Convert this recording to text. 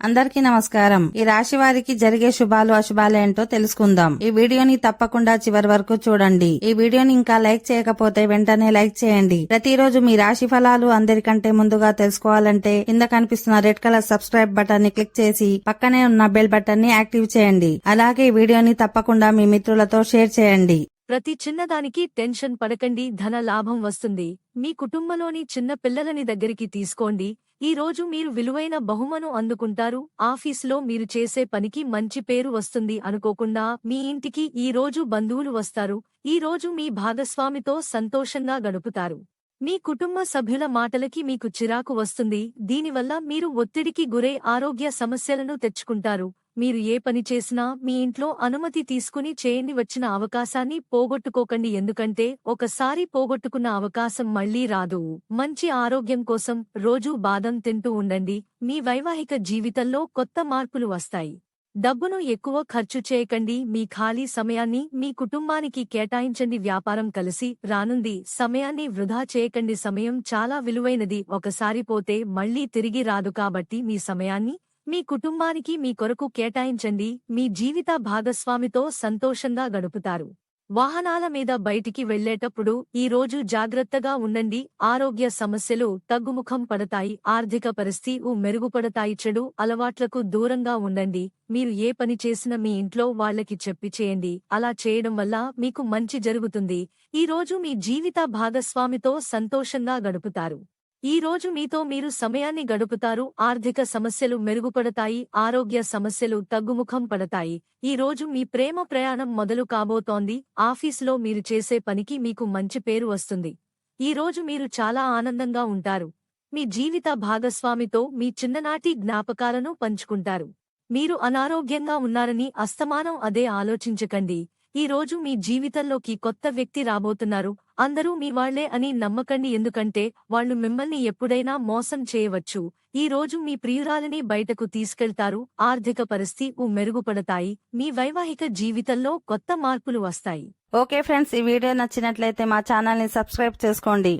అందరికీ నమస్కారం. ఈ రాశి వారికి జరిగే శుభాలు అశుభాలు ఏంటో తెలుసుకుందాం. ఈ వీడియోని తప్పకుండా చివరి వరకు చూడండి. ఈ వీడియోని ఇంకా లైక్ చేయకపోతే వెంటనే లైక్ చేయండి. ప్రతిరోజు మీ రాశి ఫలాలు అందరికంటే ముందుగా తెలుసుకోవాలంటే కింద కనిపిస్తున్న రెడ్ కలర్ సబ్స్క్రైబ్ బటన్ ని క్లిక్ చేసి పక్కనే ఉన్న బెల్ బటన్ ని యాక్టివ్ చేయండి. అలాగే ఈ వీడియోని తప్పకుండా మీ మిత్రులతో షేర్ చేయండి. ప్రతి చిన్నదానికి టెన్షన్ పడకండి, ధన లాభం వస్తుంది. మీ కుటుంబంలోని చిన్న పిల్లలని దగ్గరికి తీసుకోండి. ఈ రోజు మీరు విలువైన బహుమను అందుకుంటారు. ఆఫీసులో మీరు చేసే పనికి మంచి పేరు వస్తుంది. అనుకోకుండా మీ ఇంటికి ఈ రోజు బంధువులు వస్తారు. ఈ రోజు మీ భాగస్వామితో సంతోషంగా గడుపుతారు. మీ కుటుంబ సభ్యుల మాటలకి మీకు చిరాకు వస్తుంది. దీనివల్ల మీరు ఒత్తిడికి గురై ఆరోగ్య సమస్యలను తెచ్చుకుంటారు. మీరు ఏ పని చేసినా మీ ఇంట్లో అనుమతి తీసుకుని చేయండి. వచ్చిన అవకాశాన్ని పోగొట్టుకోకండి, ఎందుకంటే ఒకసారి పోగొట్టుకున్న అవకాశం మళ్లీ రాదు. మంచి ఆరోగ్యం కోసం రోజూ బాదం తింటూ ఉండండి. మీ వైవాహిక జీవితంలో కొత్త మార్పులు వస్తాయి. డబ్బును ఎక్కువ ఖర్చు చేయకండి. మీ ఖాళీ సమయాన్ని మీ కుటుంబానికి కేటాయించండి. వ్యాపారం కలిసి రానుంది. సమయాన్ని వృధా చేయకండి. సమయం చాలా విలువైనది. ఒకసారి పోతే మళ్లీ తిరిగి రాదు. కాబట్టి మీ సమయాన్ని మీ కుటుంబానికి మీ కొరకు కేటాయించండి. మీ జీవిత భాగస్వామితో సంతోషంగా గడుపుతారు. వాహనాల మీద బయటికి వెళ్లేటప్పుడు ఈ రోజు జాగ్రత్తగా ఉండండి. ఆరోగ్య సమస్యలు తగ్గుముఖం పడతాయి. ఆర్థిక పరిస్థితి మెరుగుపడతాయి. చెడు అలవాట్లకు దూరంగా ఉండండి. మీరు ఏ పని చేసినా మీ ఇంట్లో వాళ్లకి చెప్పి చేయండి. అలా చేయడం వల్ల మీకు మంచి జరుగుతుంది. ఈ రోజు మీ జీవిత భాగస్వామితో సంతోషంగా గడుపుతారు. ఈ రోజు మీతో మీరు సమయాన్ని గడుపుతారు. ఆర్థిక సమస్యలు మెరుగుపడతాయి. ఆరోగ్య సమస్యలు తగ్గుముఖం పడతాయి. ఈ రోజు మీ ప్రేమ ప్రయాణం మొదలు కాబోతోంది. ఆఫీసులో మీరు చేసే పనికి మీకు మంచి పేరు వస్తుంది. ఈ రోజు మీరు చాలా ఆనందంగా ఉంటారు. మీ జీవిత భాగస్వామితో మీ చిన్ననాటి జ్ఞాపకాలను పంచుకుంటారు. మీరు అనారోగ్యంగా ఉన్నారని అస్తమానం అదే ఆలోచించకండి. ఈ రోజు మీ జీవితంలోకి కొత్త వ్యక్తి రాబోతున్నారు. అందరూ మీ వాళ్లే అని నమ్మకండి, ఎందుకంటే వాళ్లు మిమ్మల్ని ఎప్పుడైనా మోసం చేయవచ్చు. ఈ రోజు మీ ప్రియురాలిని బయటకు తీసుకెళ్తారు. ఆర్థిక పరిస్థితి మెరుగుపడతాయి. మీ వైవాహిక జీవితంలో కొత్త మార్పులు వస్తాయి. ఓకే ఫ్రెండ్స్, ఈ వీడియో నచ్చినట్లయితే మా ఛానల్ ని సబ్స్క్రైబ్ చేసుకోండి.